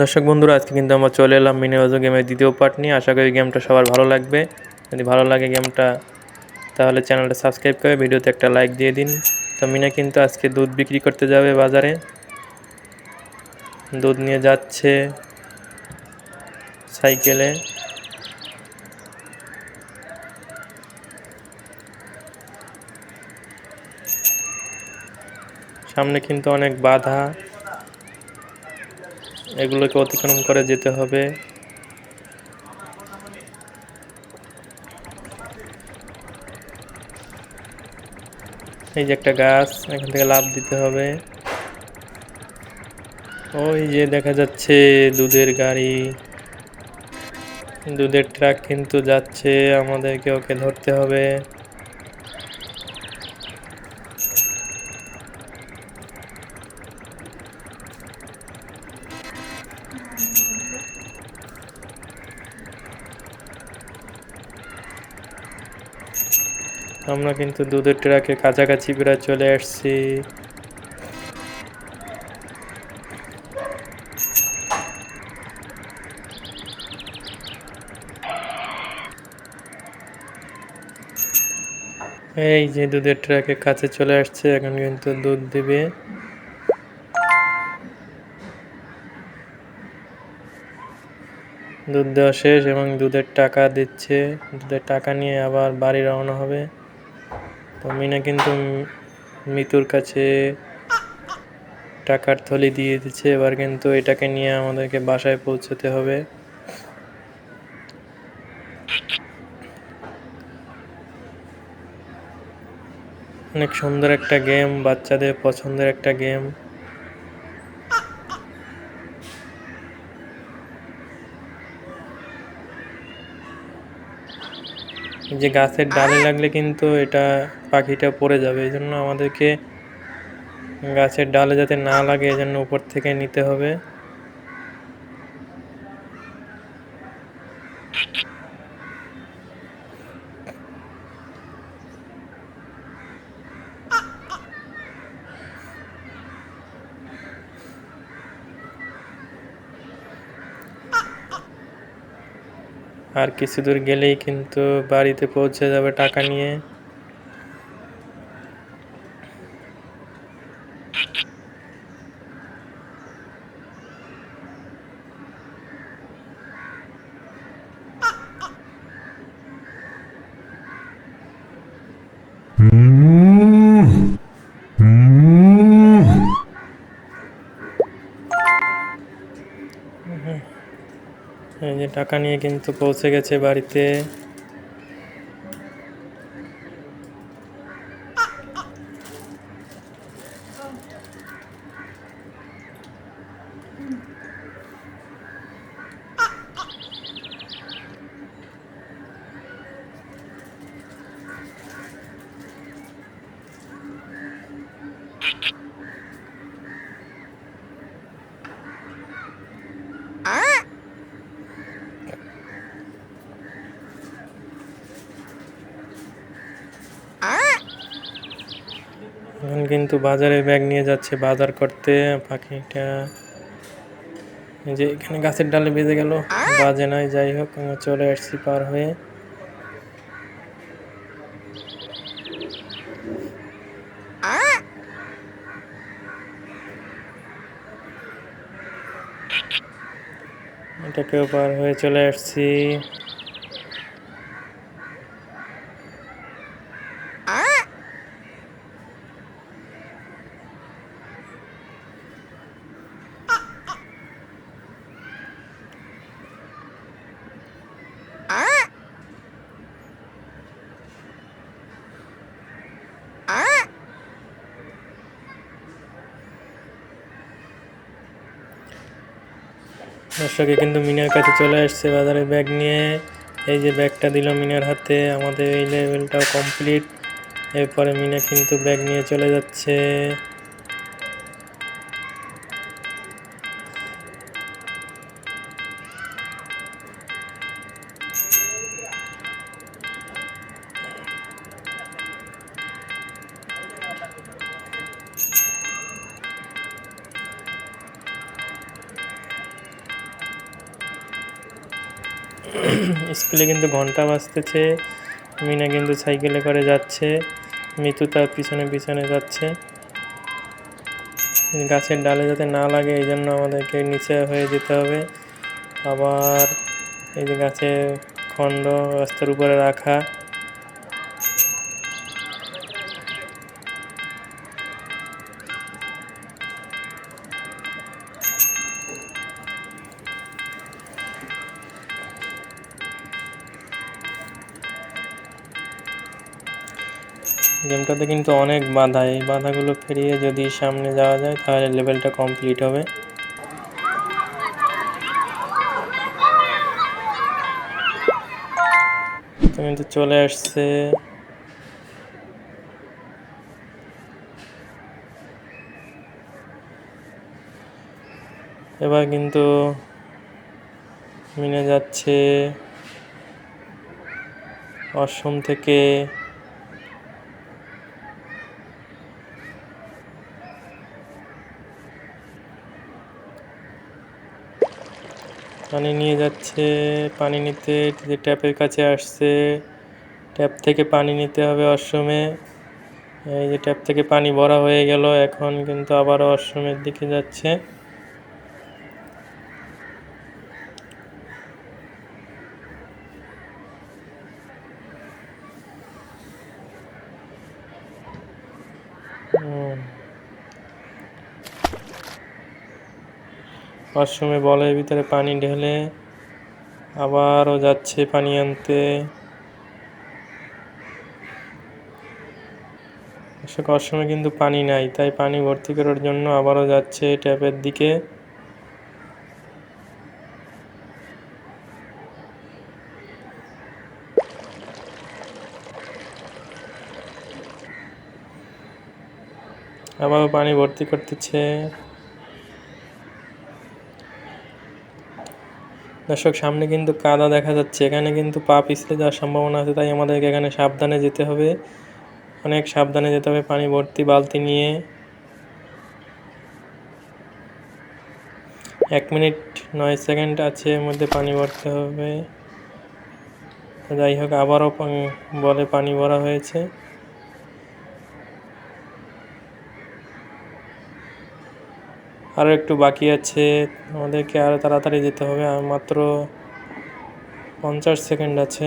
দর্শক বন্ধুরা, আজকে কিন্তু আমরা চলে এলাম মিনি ওজো গেমের দ্বিতীয় পার্ট নিয়ে। আশা করি গেমটা সবার ভালো লাগবে। যদি ভালো লাগে গেমটা, তাহলে চ্যানেলটা সাবস্ক্রাইব করে ভিডিওতে একটা লাইক দিয়ে দিন। তো মিনা কিন্তু আজকে দুধ বিক্রি করতে যাবে বাজারে। দুধ নিয়ে যাচ্ছে সাইকেলে। সামনে কিন্তু অনেক বাধা, এগুলোকে অতিক্রম করে যেতে হবে। এই যে একটা গাছ, এখান থেকে লাফ দিতে হবে। ওই যে দেখা যাচ্ছে দুধের গাড়ি, দুধের ট্রাক কিন্তু যাচ্ছে, আমাদেরকে ওকে ধরতে হবে। আমরা কিন্তু দুধের ট্রাকের কাছাকাছি প্রায় চলে আসছি। এই যে দুধের ট্রাকের কাছে চলে আসছে, এখন কিন্তু দুধ দিবে। দুধ দেওয়া শেষ এবং দুধের টাকা দিচ্ছে। দুধের টাকা নিয়ে আবার বাড়ি রওনা হবে। তো মিনা কিন্তু মিতুর কাছে টাকার থলি দিয়ে দিচ্ছে। এবার কিন্তু এটাকে নিয়ে আমাদেরকে বাসায় পৌঁছতে হবে। অনেক সুন্দর একটা গেম, বাচ্চাদের পছন্দের একটা গেম। যে গাছের ডালে লাগলে কিন্তু এটা পাখিটা পড়ে যাবে, এই জন্য আমাদেরকে গাছের ডালে যাতে না লাগে এজন্য উপর থেকে নিতে হবে। আর কিছু দূর গেলেই কিন্তু বাড়িতে পৌঁছে যাবে টাকা নিয়ে। এই যে টাকা নিয়ে কিন্তু পৌঁছে গেছে বাড়িতে। এখন কিন্তু বাজারে ব্যাগ নিয়ে যাচ্ছে বাজার করতে পাখিটা। যে এখানে গাছের ডালে বেঁধে গেল, বাজে নয়, যাই হোক আমরা চলে আসছি পার হয়ে। এটাকেও পার হয়ে চলে আসছি। দর্শকে কিন্তু মিনার কাছে চলে আসছে বাজারে ব্যাগ নিয়ে। এই যে ব্যাগটা দিল মিনার হাতে, আমাদের এই লেভেলটাও কমপ্লিট। এরপরে মিনা কিন্তু ব্যাগ নিয়ে চলে যাচ্ছে। স্কুলে কিন্তু ঘন্টা বাজতেছে। মিনা কিন্তু সাইকেলে করে যাচ্ছে, মিতু তার পিছনে পিছনে যাচ্ছে। গাছের ডালে যাতে না লাগে এই জন্য আমাদেরকে নিচে হয়ে যেতে হবে। আবার এই যে গাছের খণ্ড রাস্তার উপরে রাখা। গেমটাতে কিন্তু অনেক বাধা, এই বাধাগুলো পেরিয়ে যদি সামনে যাওয়া যায় তাহলে লেভেলটা কমপ্লিট হবে। তো কিন্তু চলে আসছে। এবার কিন্তু মিনে যাচ্ছে অসম থেকে। পানি নিয়ে যাচ্ছে, পানি নিতে যে ট্যাপের কাছে আসছে, ট্যাপ থেকে পানি নিতে হবে অসমে। এই যে ট্যাপ থেকে পানি ভরা হয়ে গেল, এখন কিন্তু আবারও অসমের দিকে যাচ্ছে। অসমে বলের ভিতরে পানি ঢেলে আবারও যাচ্ছে পানি আনতে। অসমে কিন্তু পানি নাই, তাই পানি ভর্তি করার জন্য আবারও যাচ্ছে ট্যাপের দিকে। আবারও পানি ভর্তি করতেছে। দর্শক, সামনে কিন্তু কাদা দেখা যাচ্ছে, এখানে কিন্তু পা পিছলে যাওয়ার সম্ভাবনা আছে, তাই আমাদেরকে এখানে সাবধানে যেতে হবে, অনেক সাবধানে যেতে হবে। পানি ভর্তি বালতি নিয়ে 1 মিনিট 9 সেকেন্ড আছে, এর মধ্যে পানি ভরতে হবে। যাই হোক, আবারও বলে পানি ভরা হয়েছে। আরও একটু বাকি আছে, আমাদেরকে আরও তাড়াতাড়ি যেতে হবে। আর মাত্র 50 সেকেন্ড আছে।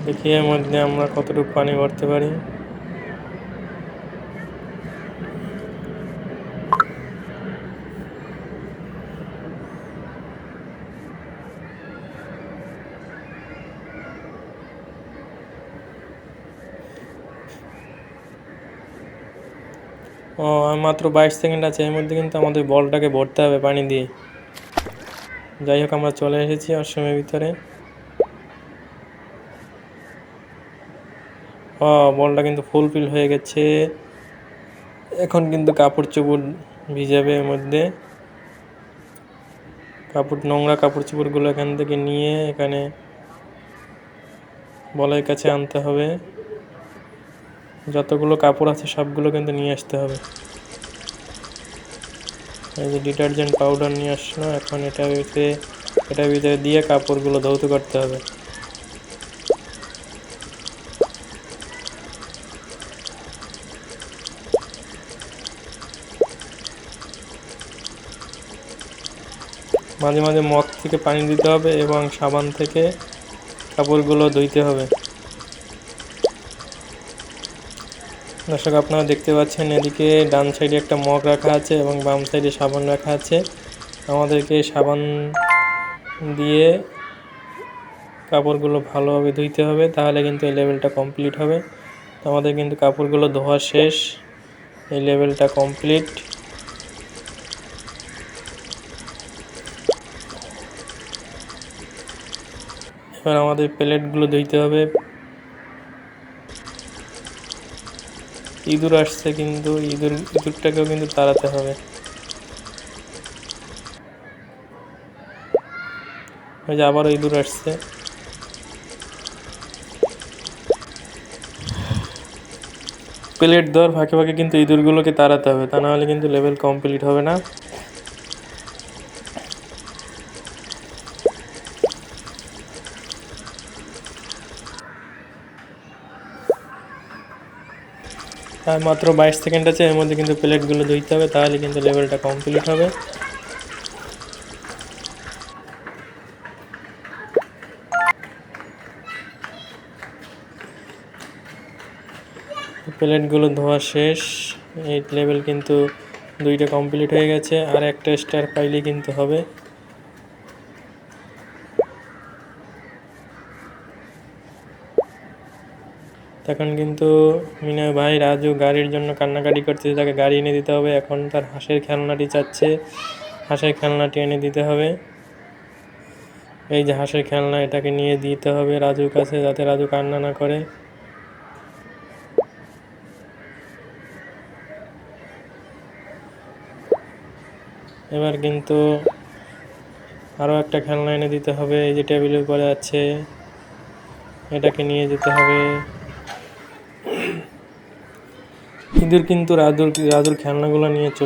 দেখি এর মধ্যে আমরা কতটুকু পানি ভরতে পারি। আর মাত্র 22 সেকেন্ড আছে, এর মধ্যে কিন্তু আমাদের বলটাকে ভরতে হবে পানি দিয়ে। যাই হোক, আমরা চলে এসেছি অসমের ভিতরে। বলটা কিন্তু ফুলফিল হয়ে গেছে। এখন কিন্তু কাপড় চোপড় ভিজাবে এর মধ্যে। নোংরা কাপড় চোপড়গুলো এখান থেকে নিয়ে এখানে বলের কাছে আনতে হবে। যতগুলো কাপড় আছে সবগুলো কিন্তু নিয়ে আসতে হবে। এই যে ডিটারজেন্ট পাউডার নিয়ে আসলো, এখন এটার ভিতরে দিয়ে কাপড়গুলো ধৌত করতে হবে। মাঝে মাঝে মগ থেকে পানি দিতে হবে এবং সাবান থেকে কাপড়গুলো ধুইতে হবে। দর্শক, আপনারা দেখতে পাচ্ছেন এদিকে ডান সাইডে একটা মগ রাখা আছে এবং বাম সাইডে সাবান রাখা আছে। আমাদেরকে সাবান দিয়ে কাপড়গুলো ভালোভাবে ধুইতে হবে, তাহলে কিন্তু এই লেভেলটা কমপ্লিট হবে। আমাদের কিন্তু কাপড়গুলো ধোয়া শেষ, এই লেভেলটা কমপ্লিট। এবার আমাদের প্লেটগুলো ধুইতে হবে। ইঁদুর আসছে, কিন্তু ইঁদুরটাকেও কিন্তু তাড়াতে হবে। ওই যে আবারও ইঁদুর আসছে। প্লেট দেওয়ার ফাঁকে ফাঁকে কিন্তু ইঁদুরগুলোকে তাড়াতে হবে, তা নাহলে কিন্তু লেভেল কমপ্লিট হবে না। আর মাত্র 22 সেকেন্ড আছে, এর মধ্যে কিন্তু প্লেটগুলো ধুইতে হবে, তাহলে কিন্তু লেভেলটা কমপ্লিট হবে। প্লেটগুলো ধোয়া শেষ, এই লেভেল কিন্তু 2টা কমপ্লিট হয়ে গেছে, আর একটা স্টার পাইলে কিন্তু হবে। তখন কিন্তু মিনা ভাই রাজু গাড়ির জন্য কান্নাকাটি করতেছে, তাকে গাড়ি এনে দিতে হবে। এখন তার হাঁসের খেলনাটি চাচ্ছে, হাঁসের খেলনাটি এনে দিতে হবে। এই যে হাঁসের খেলনা, এটাকে নিয়ে দিতে হবে রাজুর কাছে, যাতে রাজু কান্না না করে। এবার কিন্তু আরও একটা খেলনা এনে দিতে হবে, এই যে টেবিলের উপরে আছে, এটাকে নিয়ে যেতে হবে। ইঁদুর কিন্তু রাজুর খেলনাগুলো নিয়ে চলে